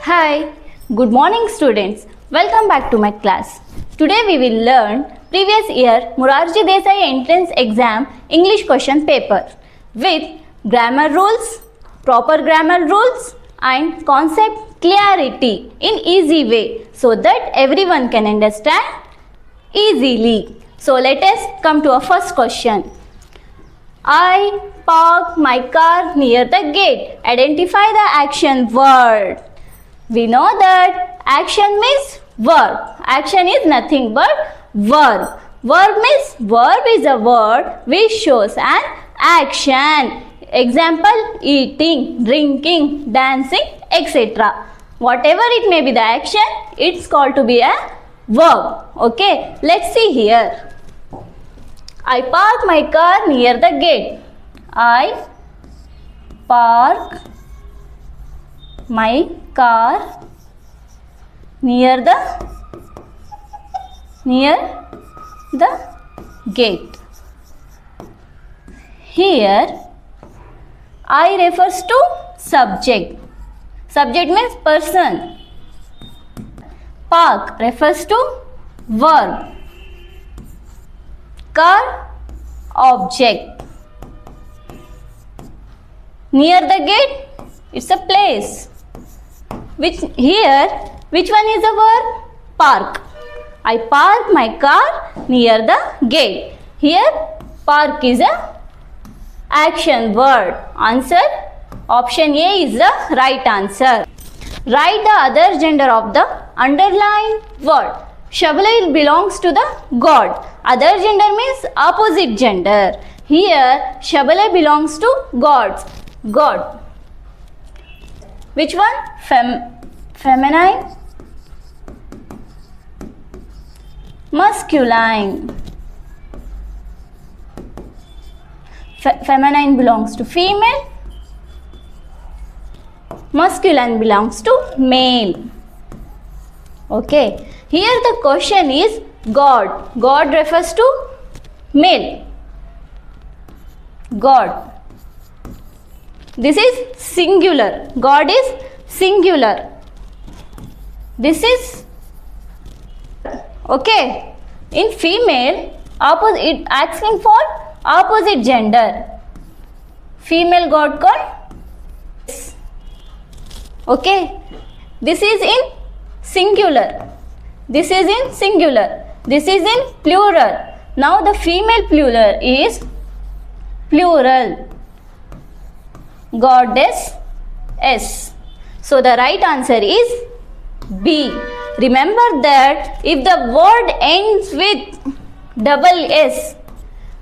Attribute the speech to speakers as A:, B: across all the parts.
A: Hi, good morning students. Welcome back to my class. Today we will learn previous year Morarji Desai entrance exam English question paper with grammar rules, proper grammar rules and concept clarity in easy way so that everyone can understand easily. So let us come to our first question. I park my car near the gate. Identify the action word. We know that action means verb. Action is nothing but verb. Verb is a word which shows an action. Example, eating, drinking, dancing, etc. Whatever it may be the action, it's called to be a verb. Okay, let's see here. I park my car near the gate. I park my car near the gate. Here I refers to subject. Subject means person. Park refers to verb. Car, object. Near the gate, it's a place. Which one is the verb? Park. I park my car near the gate. Here, park is a action word. Answer, option A is the right answer. Write the other gender of the underlined word. Shabala belongs to the God. Other gender means opposite gender. Here, Shabala belongs to gods. God. Which one? Feminine. Masculine. Feminine belongs to female. Masculine belongs to male. Okay. Here the question is God. God refers to male. God. This is singular. God is singular. This is okay. In female, opposite asking for opposite gender. Female God called. Okay. This is in singular. This is in singular. This is in plural. Now the female plural is plural. Goddess S. So the right answer is B. Remember that if the word ends with double S,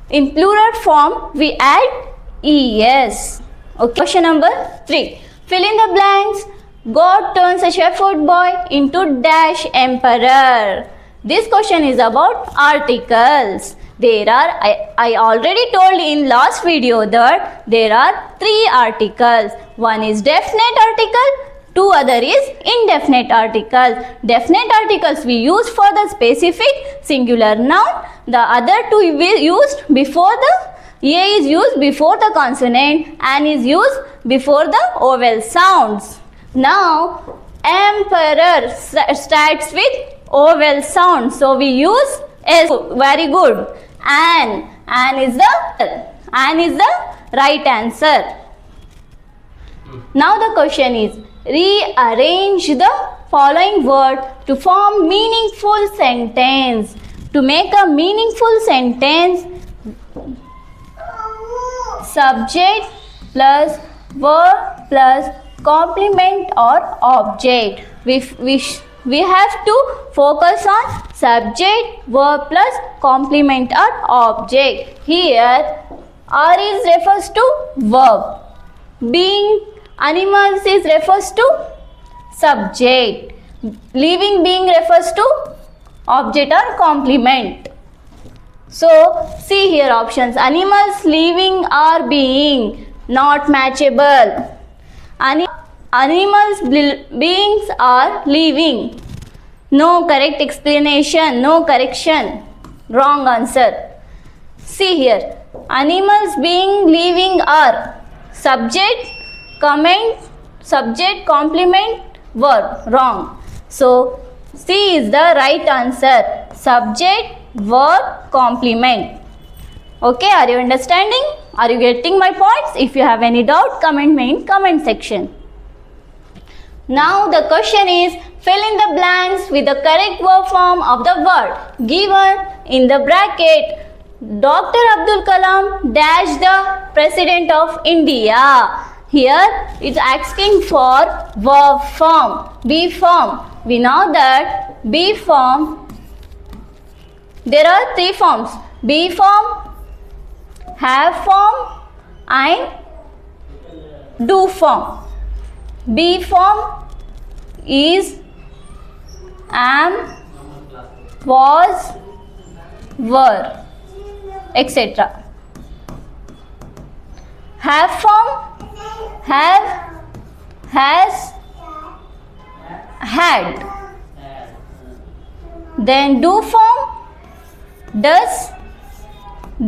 A: in plural form we add ES. Okay. Question number 3. Fill in the blanks. God turns a shepherd boy into dash emperor. This question is about articles. There are, I already told in last video that there are 3 articles. One is definite article, 2 other is indefinite articles. Definite articles we use for the specific singular noun. The other 2 we used before the A is used before the consonant, and is used before the vowel sounds. Now, emperor starts with vowel sound. So, we use S. Very good. An is the right answer. Now, the question is, rearrange the following word to form meaningful sentence. To make a meaningful sentence, subject plus verb plus complement or object. We have to focus on subject, verb plus complement or object. Here, R is refers to verb. Being, animals is refers to subject. Living being refers to object or complement. So, see here options. Animals, living or being, not matchable. Animals, beings are living. No correct explanation, no correction. Wrong answer. See here. Animals, being, living are subject, comment, subject, complement, verb. Wrong. So C is the right answer. Subject, verb, complement. Okay, are you understanding? Are you getting my points? If you have any doubt, comment me in comment section. Now the question is, fill in the blanks with the correct verb form of the word given in the bracket. Dr. Abdul Kalam dash the President of India. Here it's asking for verb form, B form. We know that B form, there are three forms: B form, have form and do form. B form is am, was, were, etc. Have form, have, has, had. Then do form, does,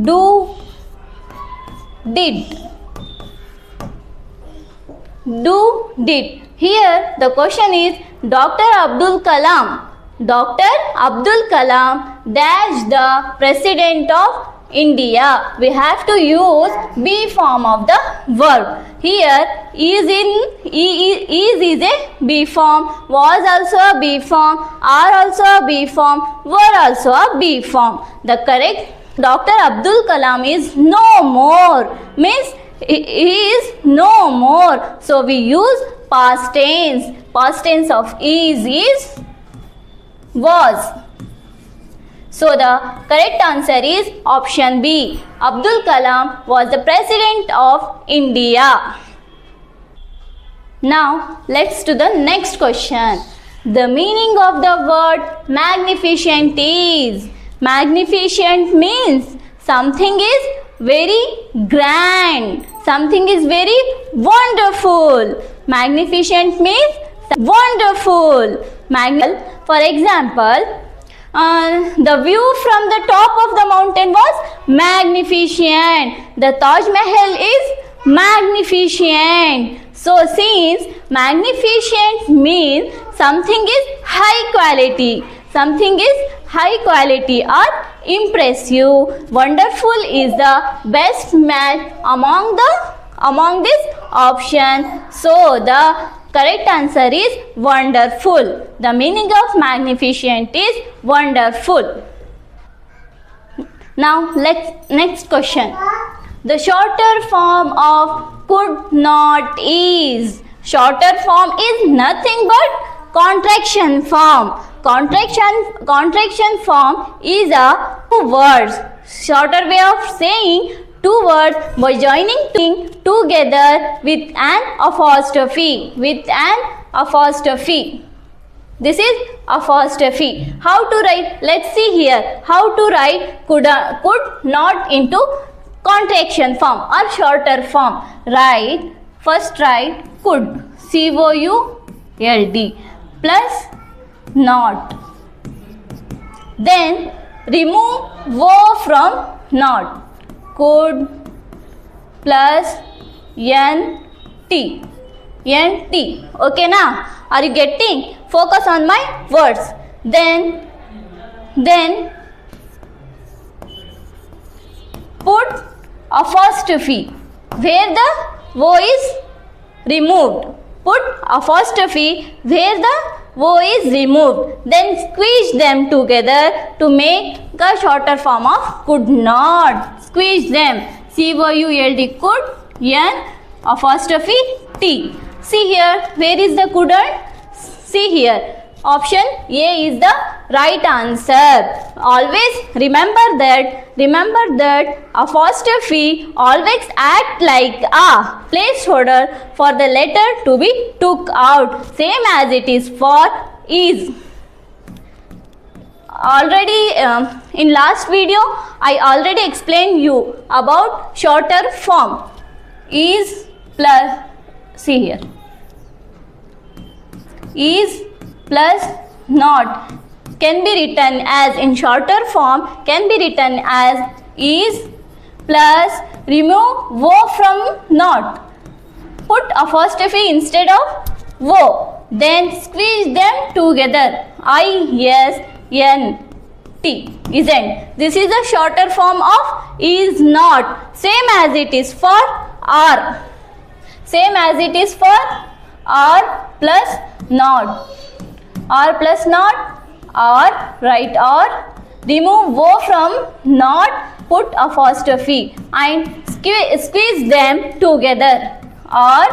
A: do, did. Do, did. Here the question is, Dr. Abdul Kalam dash the President of India. We have to use B form of the verb. Here is a B form, was also a B form, are also a B form, were also a B form. The correct Dr. Abdul Kalam is no more, means he is no more. So we use past tense. Past tense of is was. So the correct answer is option B. Abdul Kalam was the President of India. Now let's do the next question. The meaning of the word magnificent is. Magnificent means something is very grand, something is very wonderful. Magnificent means wonderful. For example, the view from the top of the mountain was magnificent. The Taj Mahal is magnificent. So since magnificent means something is high quality, something is high quality or impressive, wonderful is the best match among this option. So the correct answer is wonderful. The meaning of magnificent is wonderful. Now next question. The shorter form of could not is. Shorter form is nothing but contraction form. Contraction form is a two words. Shorter way of saying two words by joining together with an apostrophe. This is apostrophe. How to write? Let's see here. How to write could not into contraction form or shorter form. First write could, could, plus not. Then remove wo from not. Could plus nt. Okay now? Are you getting? Focus on my words. Then put apostrophe where the wo is removed. Put apostrophe where the wo is removed. Then squeeze them together to make a shorter form of could not. Squeeze them. could, n apostrophe t. See here, where is the couldn't? See here. Option A is the right answer. Always remember that apostrophe always act like a placeholder for the letter to be took out, same as it is for is. Already in last video I already explained you about shorter form. Is plus, see here, is plus not can be written as, in shorter form can be written as is plus remove wo from not. put apostrophe instead of wo. Then squeeze them together. I-S-N-T. Isn't. This is a shorter form of is not. Same as it is for are. Same as it is for are plus not. Are plus not. Are. Write or. Remove wo from not. Put apostrophe and squeeze them together. Or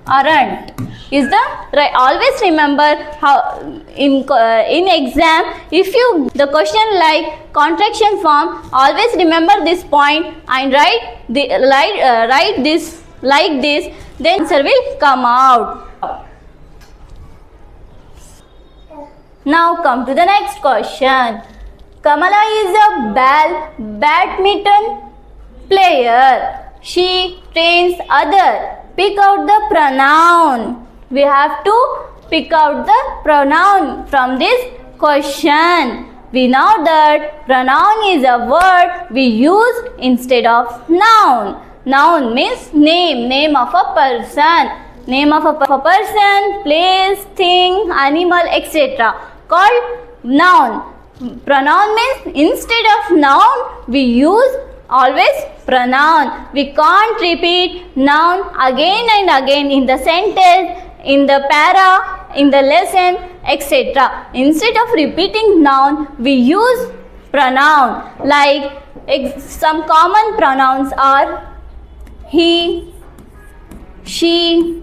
A: aren't. Is the right. Always remember how in exam, if you the question like contraction form, always remember this point and write this like this, then answer will come out. Now come to the next question. Kamala is a badminton player. She trains other. Pick out the pronoun. We have to pick out the pronoun from this question. We know that pronoun is a word we use instead of noun. Noun means name of a person. Name of a person, place, thing, animal, etc. Called noun. Pronoun means instead of noun we use always pronoun. We can't repeat noun again and again in the sentence, in the para, in the lesson, etc. Instead of repeating noun, we use pronoun. Like some common pronouns are he, she,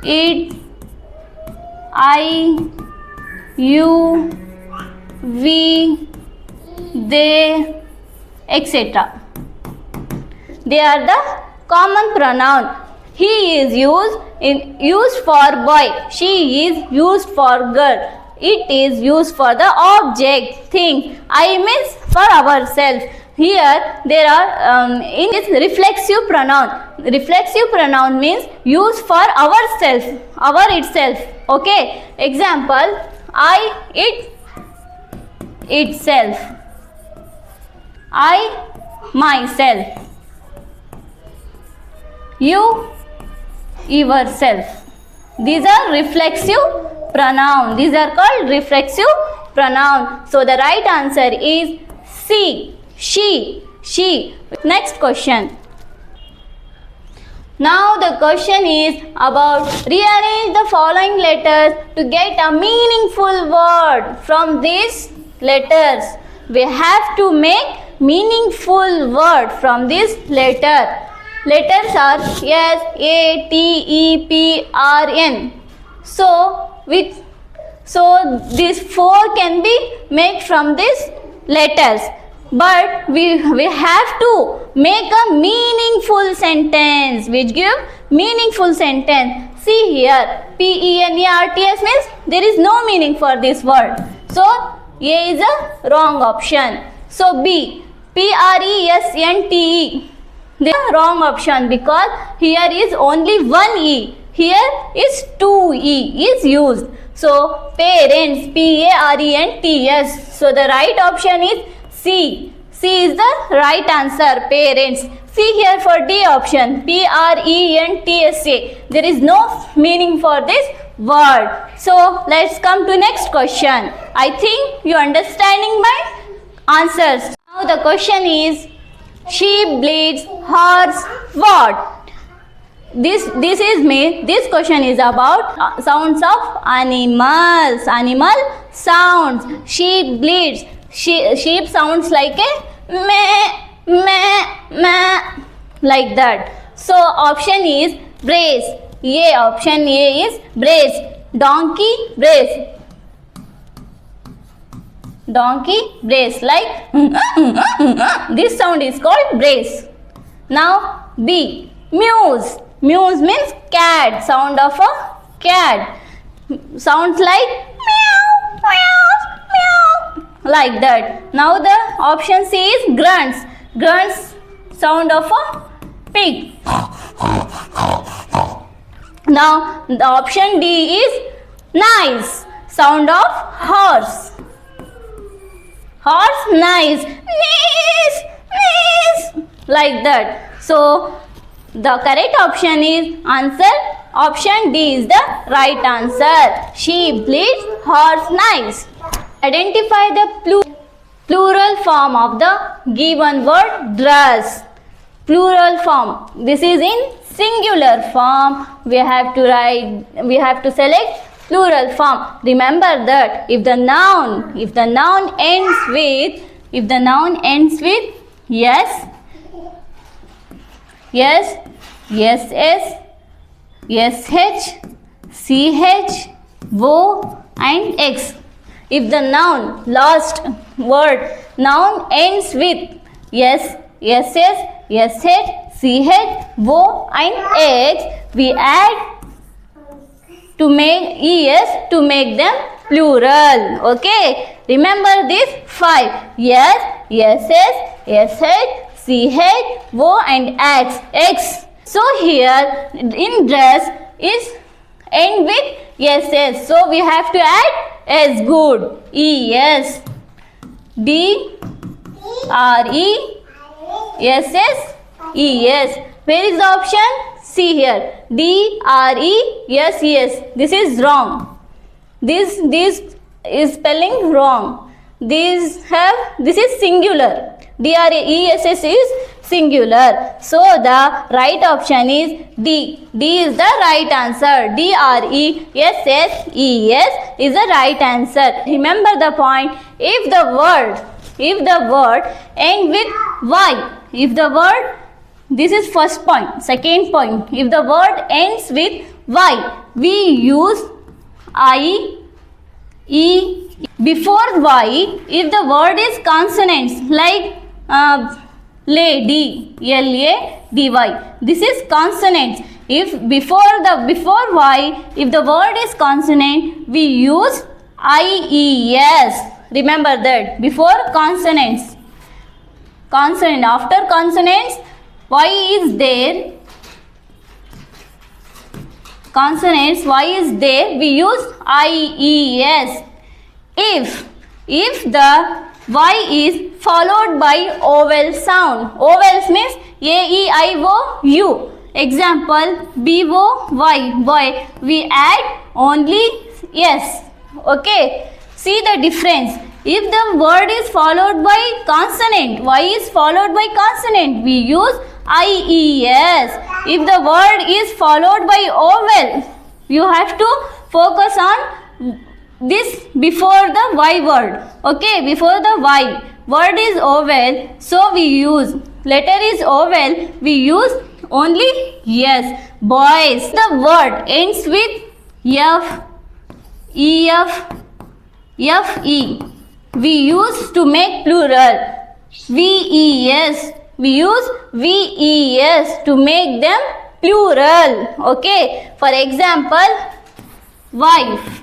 A: it, I, you, we, they, etc. They are the common pronoun. He is used for boy. She is used for girl. It is used for the object, thing. I means for ourselves. Here there are in this reflexive pronoun. Reflexive pronoun means used for ourselves, our itself. Okay. Example: I, it, itself. I, myself. You, yourself. These are reflexive pronoun. These are called reflexive pronoun. So the right answer is C. She. Next question. Now the question is about rearrange the following letters to get a meaningful word from these letters. We have to make meaningful word from this letter. Letters are S, A, T, E, P, R, N. So these four can be made from these letters. But we have to make a meaningful sentence which give meaningful sentence. See here, P-E-N-E-R-T-S means there is no meaning for this word. So A is a wrong option. So B, P-R-E-S-N-T-E. This is a wrong option because here is only one E. Here is two E is used. So parents, P-A-R-E-N-T-S. So the right option is C. C is the right answer, parents. See here for D option, P-R-E-N-T-S-A. There is no meaning for this word. So let's come to next question. I think you understanding my answers. Now the question is, sheep bleeds, horse what? This question is about sounds of animals. Animal sounds. Sheep bleeds. Sheep sounds like a meh, meh, meh, like that. So option is brace. A option A is brace. Donkey brace. Donkey brace, like this sound is called brace. Now B, muse. Muse means cat. Sound of a cat. Sounds like meow, meow, meow, like that. Now the option C is grunts. Grunts, sound of a pig. Now the option D is nice. Sound of horse. Horse nice, nice, nice, like that. So The correct option is answer. Option D is the right answer. Sheep bleeds, horse knives. Identify the plural form of the given word dress. Plural form. This is in singular form. We have to select plural form. Remember that if the noun ends with yes, sh, ch, wo and x. If the noun last word noun ends with yes, sh, wo and x, we add to make them plural. Okay, remember this 5. Yes, sh, wo and x. So here in dress is end with yes. So we have to add as good. Es, d, r, e, s, es. Where is the option? See here. D, R, E, yes. This is wrong. This is spelling wrong. This is singular. D, R, E, S is singular. So the right option is D. D is the right answer. D, R, E, S is the right answer. Remember the point. If the word end with Y, this is first point. Second point, if the word ends with Y, we use I, E. Before Y, if the word is consonants like lady, L-A-D-Y, this is consonants. If before Y, if the word is consonant, we use I-E-S. Remember that. Before consonants. After consonants, Y is there. Consonants, Y is there. We use I-E-S. If the Y is followed by vowel sound. Vowels means A-E-I-O-U. Example, B-O-Y, boy. We add only S. Okay. See the difference. If the word is followed by consonant, Y is followed by consonant, we use I-E-S. If the word is followed by vowel, you have to focus on this before the Y word. Okay, before the Y. Word is vowel, so we use. Letter is vowel, we use only yes. Boys. The word ends with F, E-F, F-E. We use to make plural. V-E-S. We use V-E-S to make them plural. Okay. For example, wife.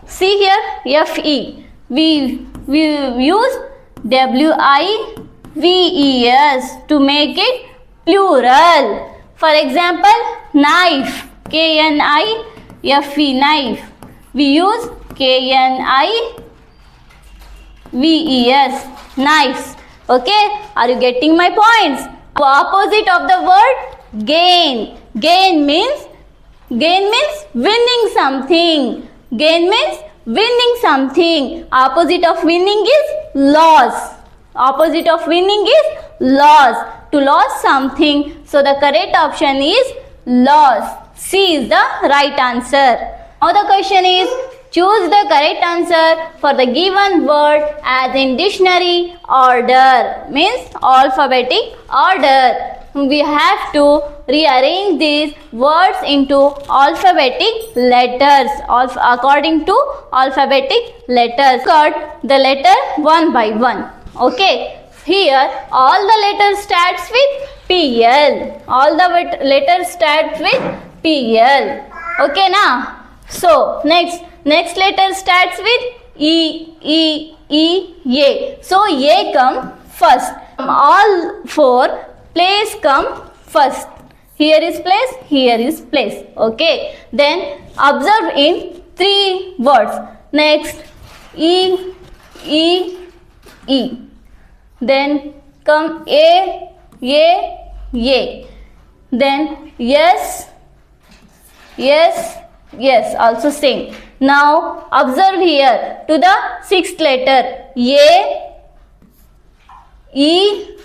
A: See here, F-E. We use W-I-V-E-S to make it plural. For example, knife. K-N-I-F-E, knife. We use K-N-I-V-E-S, knives. Okay, are you getting my points? The opposite of the word gain. Gain means winning something. Gain means winning something. Opposite of winning is loss. Opposite of winning is loss. To lose something. So the correct option is loss. C is the right answer. Now the question is, choose the correct answer for the given word as in dictionary order. Means alphabetic order. We have to rearrange these words into alphabetic letters according to alphabetic letters. Cut the letter one by one. Okay. Here all the letters starts with PL. All the letters starts with PL. Okay now. So next letter starts with E, A. So A come first. All four place come first. Here is place, here is place. Okay. Then observe in three words. Next E. Then come A. Then yes, yes, yes, also same. Now observe here to the sixth letter A, E,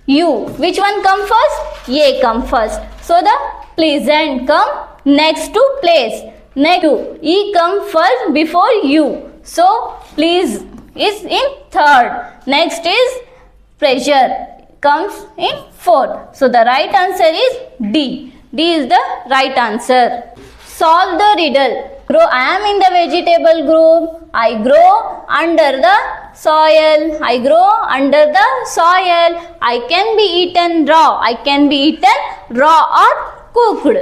A: U. Which one come first? A come first. So the pleasant come next to place. Next to E come first before U. So please is in third. Next is pressure comes in fourth. So the right answer is D. D is the right answer. Solve the riddle. I am in the vegetable group. I grow under the soil. I grow under the soil. I can be eaten raw. I can be eaten raw or cooked.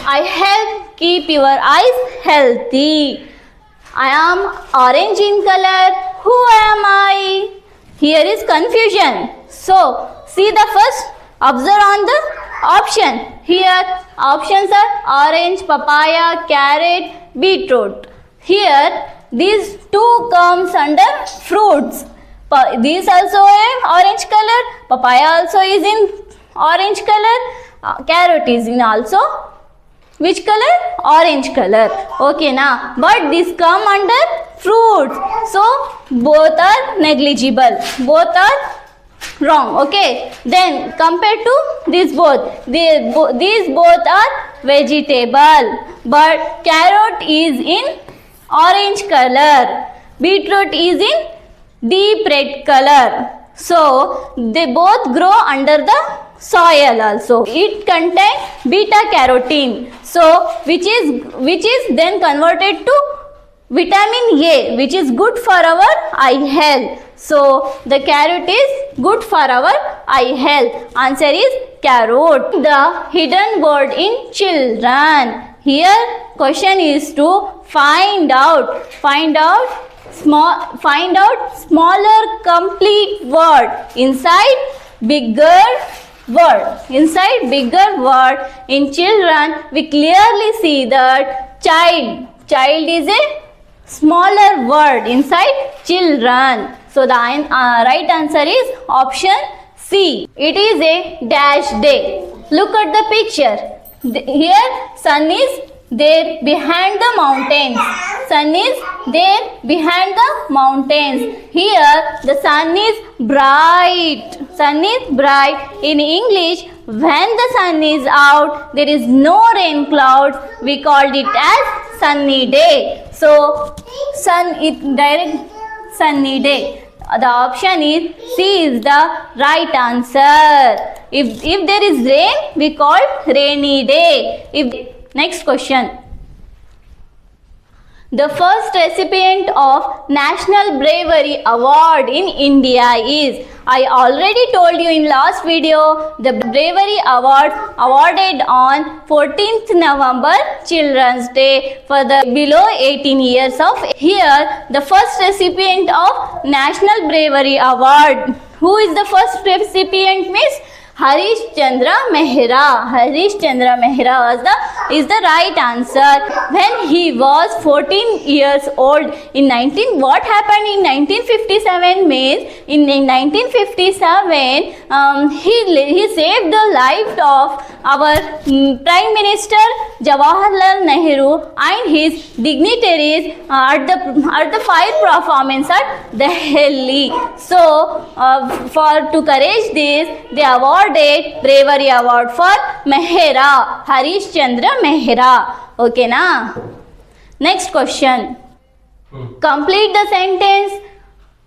A: I help keep your eyes healthy. I am orange in color. Who am I? Here is confusion. So, see the first. Observe on the option. Here, options are orange, papaya, carrot, beetroot. Here, these two comes under fruits. These also have orange color. Papaya also is in orange color. Carrot is in also which color? Orange color. Okay now, but this come under fruits. So both are negligible. Both are wrong. Okay. Then compared to these both, these both are vegetable. But carrot is in orange color. Beetroot is in deep red color. So they both grow under the soil also. It contains beta carotene. So which is then converted to vitamin A, which is good for our eye health. So the carrot is good for our eye health. Answer is carrot. The hidden word in children. Here question is to find out smaller complete word inside bigger word. Inside bigger word in children, we clearly see that child is a smaller word inside children. So the right answer is option C. It is a dash day. Look at the picture. Here sun is there behind the mountains. Sun is there behind the mountains. Here the sun is bright. Sun is bright. In English, when the sun is out, there is no rain clouds. We called it as sunny day. So sun is direct sunny day. The option is C is the right answer. If there is rain, we call rainy day. Next question. The first recipient of National Bravery Award in India is, I already told you in last video, the Bravery Award awarded on 14th November Children's Day for the below 18 years of. Here, the first recipient of National Bravery Award. Who is the first recipient, Miss? Harish Chandra Mehra. Harish Chandra Mehra is the right answer. When he was 14 years old what happened in 1957 means in 1957 he saved the life of our Prime Minister Jawaharlal Nehru and his dignitaries at the fire performance at Delhi. So to encourage this, they awarded Bravery Award for Mehra, Harish Chandra Mehra. Okay na? Next question. Complete the sentence.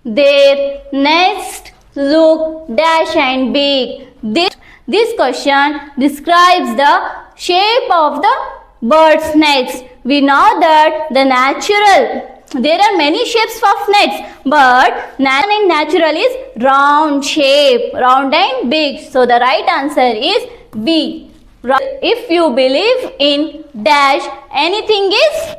A: Their nests look dash and big. This question describes the shape of the bird's nest. We know that there are many shapes of nets, but natural is round shape, round and big. So the right answer is B. If you believe in dash, anything is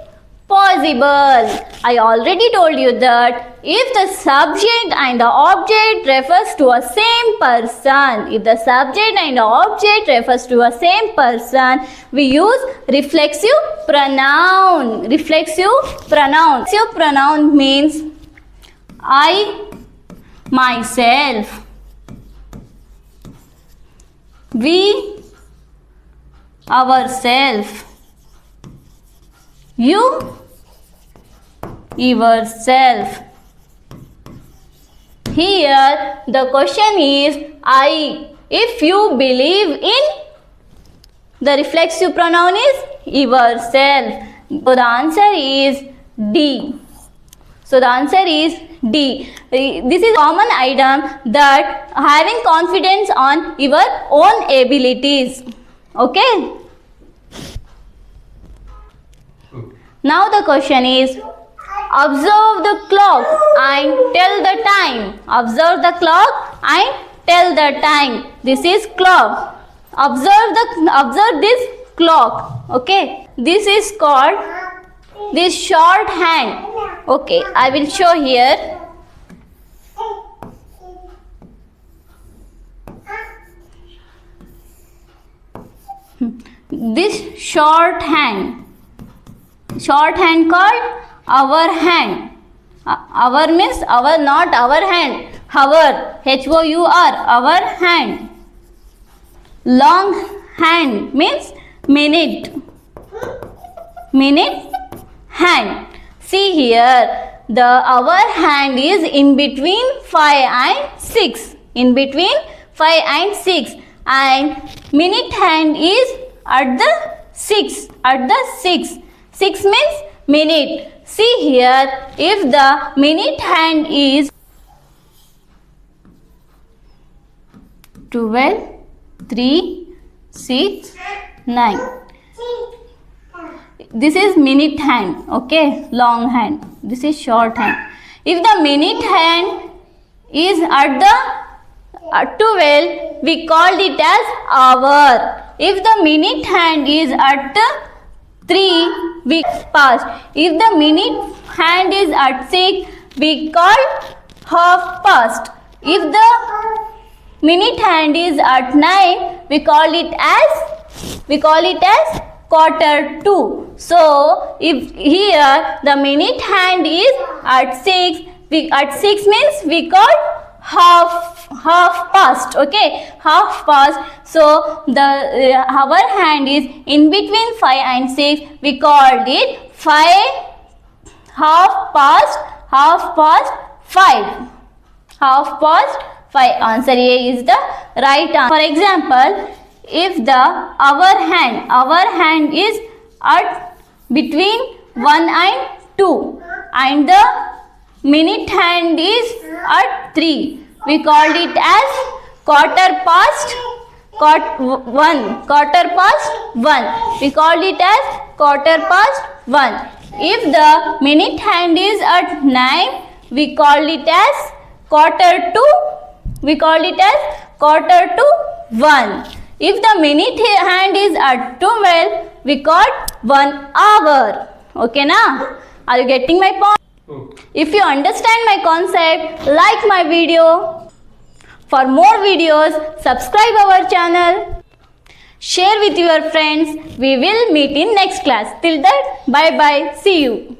A: possible. I already told you that if the subject and the object refers to a same person, we use reflexive pronoun. Reflexive pronoun means I, myself, we, ourself. You, yourself. Here the question is I. If you believe in, the reflexive pronoun is yourself. So the answer is D. So the answer is D. This is a common item that having confidence on your own abilities. Okay. Now the question is, observe the clock and tell the time. Observe the clock and tell the time. This is clock. Observe this clock. Okay. This is called this shorthand. Okay, I will show here. This shorthand called our hand. Our means our, not our hand. Our, H-O-U-R, our hand. Long hand means minute. Minute hand. See here, the our hand is in between 5 and 6. In between 5 and 6. And minute hand is at the 6. At the 6. 6 means minute. See here, if the minute hand is 12, 3, 6, 9. This is minute hand, okay, long hand. This is short hand. If the minute hand is at the 12, we called it as hour. If the minute hand is at the 3, we past. If the minute hand is at 6, we call half past. If the minute hand is at 9, we call it as quarter to. So if here the minute hand is at 6, at 6 means we call half past. Okay, half past. So the our hand is in between 5 and 6. We called it 5, half past 5. Half past 5. Answer A is the right answer. For example, if the our hand is at between 1 and 2 and the minute hand is at 3, we called it as quarter past 1. Quarter past 1. We called it as quarter past 1. If the minute hand is at 9, we called it as quarter to. We called it as quarter to 1. If the minute hand is at 12, we called 1 hour. Okay na? Are you getting my point?
B: Okay.
A: If you understand my concept, like my video. For more videos, subscribe our channel. Share with your friends. We will meet in next class. Till that, bye bye. See you.